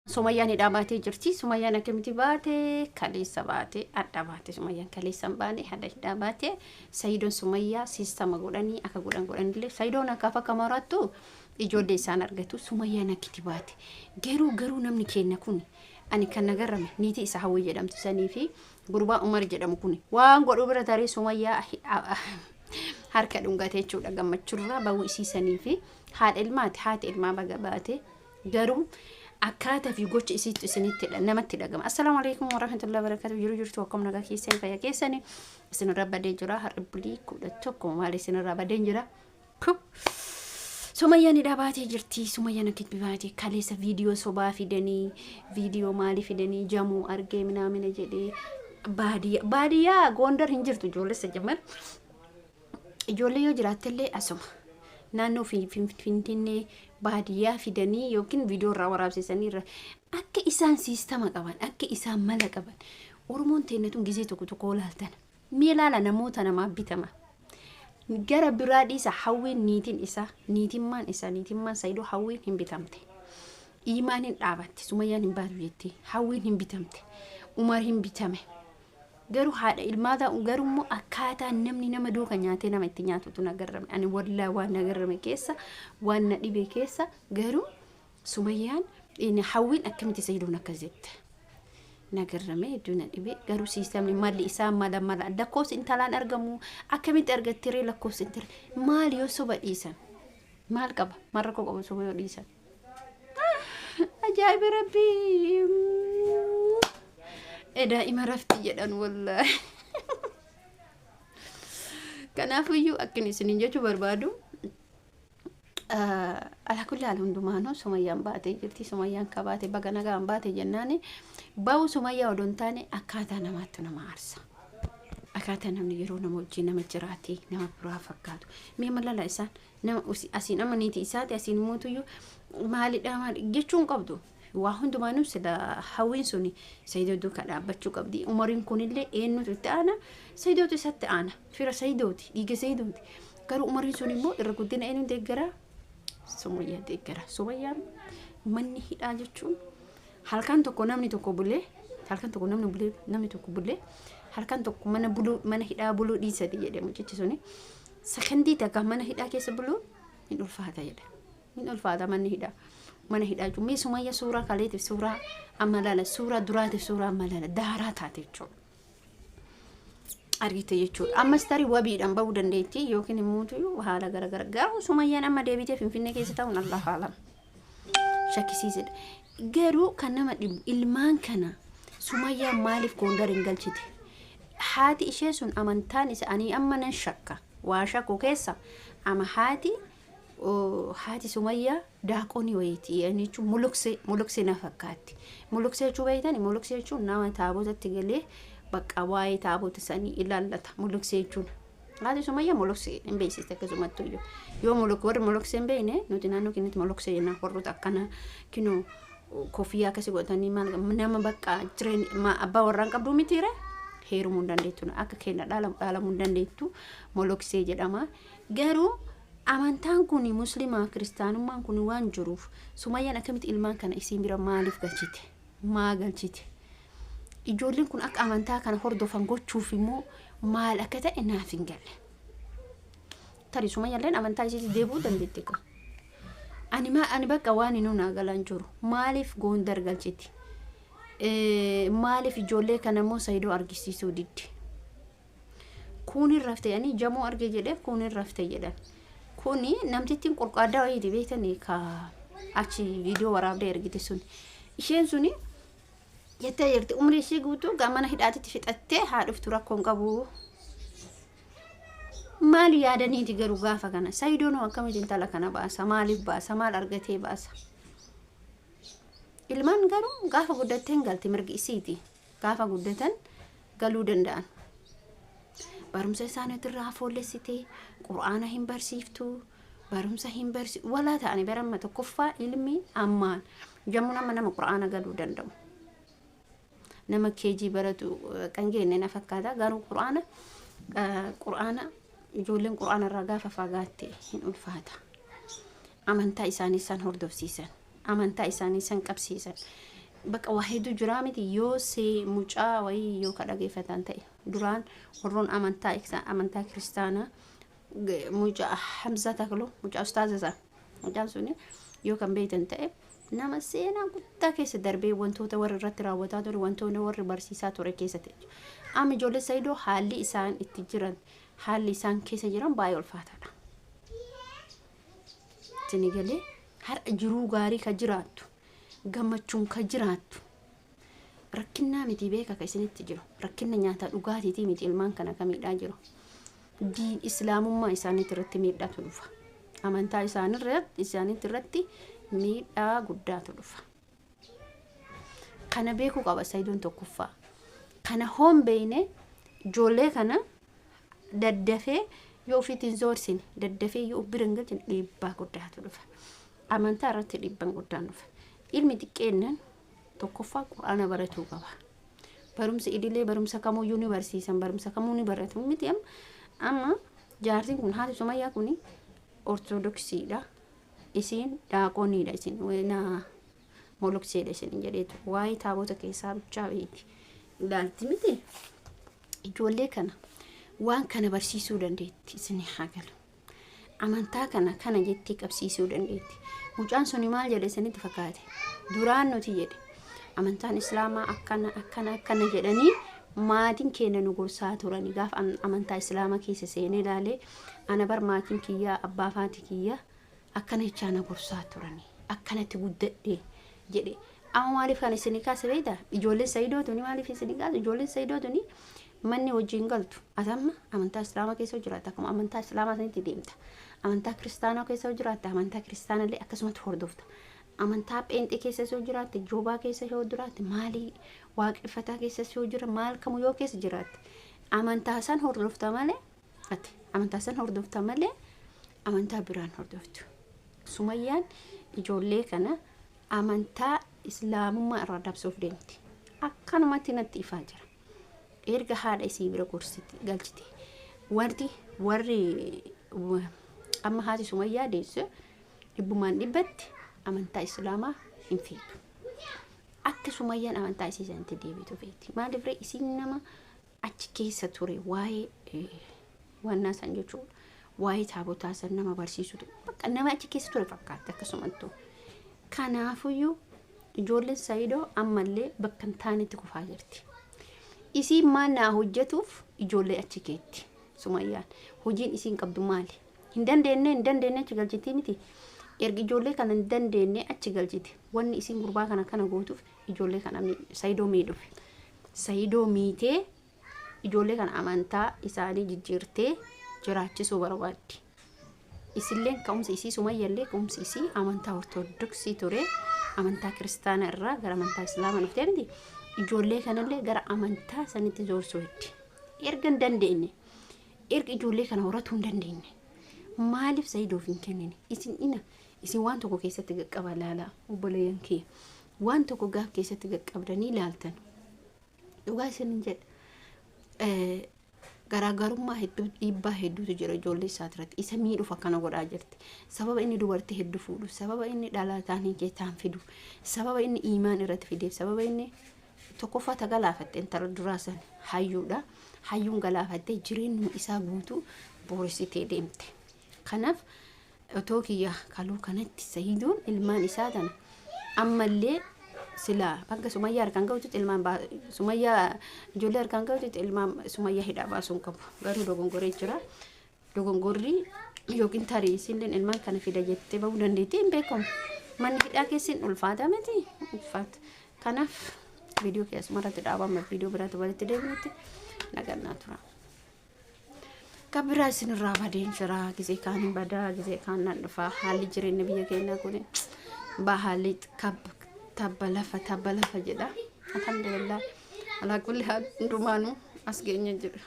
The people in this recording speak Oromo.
Sumayyaan hidhabaatee jirti. Sumayyaan akkamitti baate? Kaleessa baate, adda baate. Sumayyaan kaleessa baane, adda hidhabaate. Saidoon Sumayyaa siistama godhanii akka godhanillee Saidoon akka maraattu ijoollee isaan argatu. Sumayyaan akkamitti baate? Garuu namni keenya kun ani kan nagarrame niitii isa Hawwii jedhamtu sanii fi gurbaa Umar jedhamu kun waan godhu bira taree Sumayyaa harka dhungatee jechuudha gammachuurraa bawuu isiisanii fi haati ilmaa baga baate garuu akkaataa fi gocha isiitu isinittidha namatti dhagama. Assalaamu alaykum warahmatullahi wabarakatuh. Jirtu akkam nagaa keessan fayyaa keessani isinirra badee jira har'ibulii 11 maal isinirra badee jira. Sumayyaan hidhabaatee jirti. Sumayyaan akkamitti baate? Kaleessa viidiyoo sobaa fidanii viidiyoo maali fidanii jamuu argee minaamina jedhee baadiyyaa Gondar hin jirtu ijoollee jamar ijoollee yoo jiraattellee asuma naannoo Finfinnee baadiyyaa fidanii yookiin viidiyoo irraa waraabsisanii akka isaan siistama qaban akka isaan mala qaban Oromoon teenyatuun gizee tokko laaltan mee laala namoota namaaf bitama gara biraa dhiisa Hawwiin niitimmaan Saidoo Hawwiin hin bitamte Imaan hin dhaabatti Sumayyaan hin baatu jettee Hawwiin hin bitamte Umar hin bitame garuu haadha ilmaata garuu akkaataa namni nama duuka nyaatee nama itti nyaatutu nagarrame ani wallaa waan nagarrame keessa waan na dhibee keessa garuu Sumayyaan Hawwiin akkamitti Saidoon akkas jette nagarrame hedduu na dhibee garuu siistamni malli isaa mala lakkoofsi intalaan argamu akkamitti argattiree lakkoofsi intire maal yoo soba dhiisan maal qaba marra koo qaba soba yoo dhiisan ajaa'iba rabbii دائما رفتي جدا والله كان أفيو أكني سنين جاتو بربادو على كل حال هندومانو سميان باتي جرتي سميان كباتي بغانا غام باتي جناني باو سميا ودونتاني أكاتا نماتو نمارسا أكاتا نمني يرو نموجي نمجراتي نمبرا فكاتو ميما لا إسان نم أسين أما نيتي إساتي أسين موتو يو مالي دامال جيشون قبدو وهندومانو سلا Hawwiin suni Saidoo duuka dhaabbachuu qabdi. Umariin kunillee eenyutu itti aana Saidootu isatti aana fira Saidooti dhiiga Saidooti garuu Umariin sun immoo irra guddina eenyu deeggara Sumayyaa deeggara. Sumayyaan manni hidhaa jechuun halkan tokko namni tokko bulee halkan tokko namni tokko bulee halkan tokko mana hidhaa buluu dhiisati jedhamu jechi suni sakandii takka mana hidhaa keessa buluu hin ulfaata jedha hin ulfaata manni hidhaa mana hidhaa jumee Sumayyaa suuraa kaleetiif suuraa amalala suuraa duraatiif suuraa amalala daaraa taate jechuudha argite jechuudha ammas tarii wabiidhaan bahuu dandeetti yookiin immoo haala garagara garuu Sumayyaan amma deebitee Finfinnee keessa ta'uun Allah haalam shakkisiisedha garuu kan nama dhibu ilmaan kana Sumayyaan maaliif Gondar hin galchite haati ishee sun amantaan isaanii amma nan shakka waa shakku keessa ama haati Sumayyaa daaqoni wayiiti yani mulukse na fakkaatti mulukse chubaytani mulukse chun nama taabotatti galee bakka waa'ee taabota sanii ilaallata mulukse chun haati Sumayyaa mulukse hin beeksiste akkasumattu yoo warri mulukse hin beekne nuti naannoo keenyatti mulukse jenna warroota akkana kinu kofiyaa akkasii godhatanii maal nama bakka jireen abbaa warraan qabdu mitiire heerumuu hin dandeettu akka keenya dhaalamuu hin dandeettu mulukse jedhama garuu amantaan kuni muslima kristaanummaan kuni waan jiruuf Sumayyaan akkamitti ilmaan kana isiin bira maaliif galchite maa galchite ijoolleen kun akka amantaa kana hordofan gochuuf immoo maal akka ta'e naaf hin galle tarii Sumayyaan amantaa isii deebuu dandeetti ka ani bakka waan inni naa galan jiru maaliif Gondar galchite maaliif ijoollee kana immoo Saidoo argisiisuu diddi kunin rafte yani jamoo arge jedhe kunin rafte jedhan kuni namtittiin qurqaaddaa wayiiti beektanii ka achi viidiyoo waraabdee ergite sun isheen suni jettee jirti umrii ishee guutuu mana hidhaatitti fixattee haa dhuftu rakkoon qabu maal yaadaniiti garuu gaafa kana Saidoon akkamitti intala kana baasa maaliif baasa maal argatee baasa ilmaan garuu gaafa guddatteen galti mirgi isiiti gaafa guddatan galuu danda'an barumsa isaaniitirraa foolessitee Qur'aana hin barsiiftu barumsa hin barsi wala ta'ani baramma tokkoffaa ilmi ammaan jamuna nama Qur'aana galuu danda'u nama keejii baratu kan geenne na fakkaata garuu Qur'aana ijoolleen Qur'aana irraa gaafa fagaatte hin ulfaata amantaa isaanii san hordofsiisan amantaa isaanii san qabsiisan bakka waa hedduu jira miti yoo see mucaa wayii yoo kadhageeffatan ta'e duraan warroon amantaa kiristaanaa mucaa Hamza Taklo mucaa ustaazasaa mucaan suni yoo kan beektan ta'e nama seenaa guddaa keessa darbee wantoota warra irratti raawwataa ture wantoota warra barsiisaa ture keessa ta'e amma ijoollee saidoo haalli isaan itti jiran haalli isaan keessa jiran baay'ee ulfaataadha. Sinigalee har'a jiruu gaarii ka jiraattu gammachuun ka jiraattu rakkinaa miti beeka ka isinitti jiru rakkina nyaata dhugaatiitii miti ilmaan kana ka miidhaa jiru diin islaamummaa isaaniitti irratti miidhaatu dhufa amantaa isaaniitti irratti miidhaa guddaatu dhufa. Kana beekuu qaba saidoon tokkoffaa kana hoon beeyne ijoollee kana daddafee yoo ofiitiin zoorsine daddafee yoo biran galchin dhiibbaa guddaatu dhufa amantaa irratti dhiibbaan guddaan dhufa. Ilmi xiqqeennan tokkoffaa quraana baratuu qaba barumsa idilee barumsa kamuyyuu ni barsiisan barumsa kamuu ni baratu miti amma jaartiin kun haati Sumayyaa kun ortodoksiidha isin daaqoniidha isin wena molokseedha isin jedheetu waa'ee taabota keessaa bichaa beeti ilaalti miti ijoollee kana waan kana barsiisuu dandeetti isin hagalu amantaa kana jettee qabsiisuu dandeetti. Mucaan suni maal jedhe isinitti fakkaate duraan nuti jedhe amantaan islaamaa akkana jedhanii maatiin keenya nu gorsaa turani gaaf amantaa islaamaa keessa seenee ilaalee ana bar maatiin kiyyaa abbaa faati kiyyaa akkana jechaa na gorsaa turani akkanatti guddadhe jedhe. Amma maaliif kan isin kaasa beektaa ijoollee saidootuuni maaliif isin kaasa ijoollee saidootuuni manni wajjin galtu atamma amantaa islaamaa keessa jiraata akkuma amantaa islaamaa sanitti deemta amantaa kiristaanaa keessa jiraata amantaa kiristaanallee akkasumatti hordofta amantaa pheenxee keessa yoo jiraate joobaa keessa yoo jiraate maalii waaqeffataa keessa yoo jira maal kamu yoo keessa jiraate amantaa san hordofta malee ati amantaa san hordofta malee amantaa biraan hordoftu. Sumayyaan ijoollee kana amantaa islaamummaa irraa dabsuuf deemti akkanumatti natti ifaa jira. Erga haadha isii bira gorsiti galchite warri amma haati Sumayyaa deesse dhibbumaan dhibbatti amantaa islaamaa hin feetu akka Sumayyaan amantaa isii sanatti deebitu feeti maaliif ree isiin nama achi keessa ture waa'ee wannaa san jechuudha waa'ee taabotaa san nama barsiisutu bakka nama achi keessa ture fakkaatti akkasumattuu. Kanaafuyyuu ijoolleen saidoo ammallee bakka hin taanetti kufaa jirti. Isiin maannaa hojjetuuf ijoollee achi keetti Sumayyaan hojiin isiin qabdu maali hin dandeenye achi galchiti miti erga ijoollee kana hin dandeenye achi galchiti wanni isiin gurbaa kana gootuuf ijoollee kana saidoo miidhuuf saidoo miitee ijoollee kana amantaa isaanii jijjiirtee jiraachisuu barbaaddi. Isilleen ka'umsa isii Sumayyaallee ka'umsa isii amantaa ortodoksii ture amantaa kiristaanaa irraa gara amantaa islaamaa dhuftee miti ijoollee kanallee gara amantaa sanitti zoorsuu itti erga hin dandeenye erga ijoollee kana horatuu hin dandeenye maaliif saidoof hin kennine isin waan tokko keessatti qaqqaba laalaa obboleeyyan kee waan tokko gaaf keessatti qaqqabdanii laaltan dhugaa isin jedha garaagarummaa hedduu dhiibbaa hedduutu jira ijoollee isaatiirratti isa miidhuuf akkana godhaa jirti sababa inni dubartii hedduu fuudhu sababa inni dhalataanii keessaan fidu sababa inni iimaan irratti fideef sababa inni tokkoffaa tagalaafatte intala duraa san hayyuudha hayyuun galaafatte jireenyu isaa guutuu booressitee deemte. Kanaaf otoo kiyya kaluu kanatti saidoon ilmaan isaa tana ammallee sila bakka Sumayyaa harkaan ga'utti ilmaan Sumayyaa ijoollee harkaan ga'utti ilmaan Sumayyaa hidhaa baasuun qabu garuu dogongoree jira dogongorri yookiin tarii isinleen ilmaan kana fida jettee bahuu dandeetti hin beekamu manni hidhaa keessin ulfaata miti ulfaata. Kanaaf video keessuma irratti dhaabama video biraatti walitti deebinutti nagannaa tura. Kabira isin irraa badeen jira gisee kaan hin badaa gisee kaan nan dhufa haalli jireenya biyya keenyaa kun bahaalli tabba lafa jedha alhamdulillah ala kulli haal hundumaanuu as geenya jira.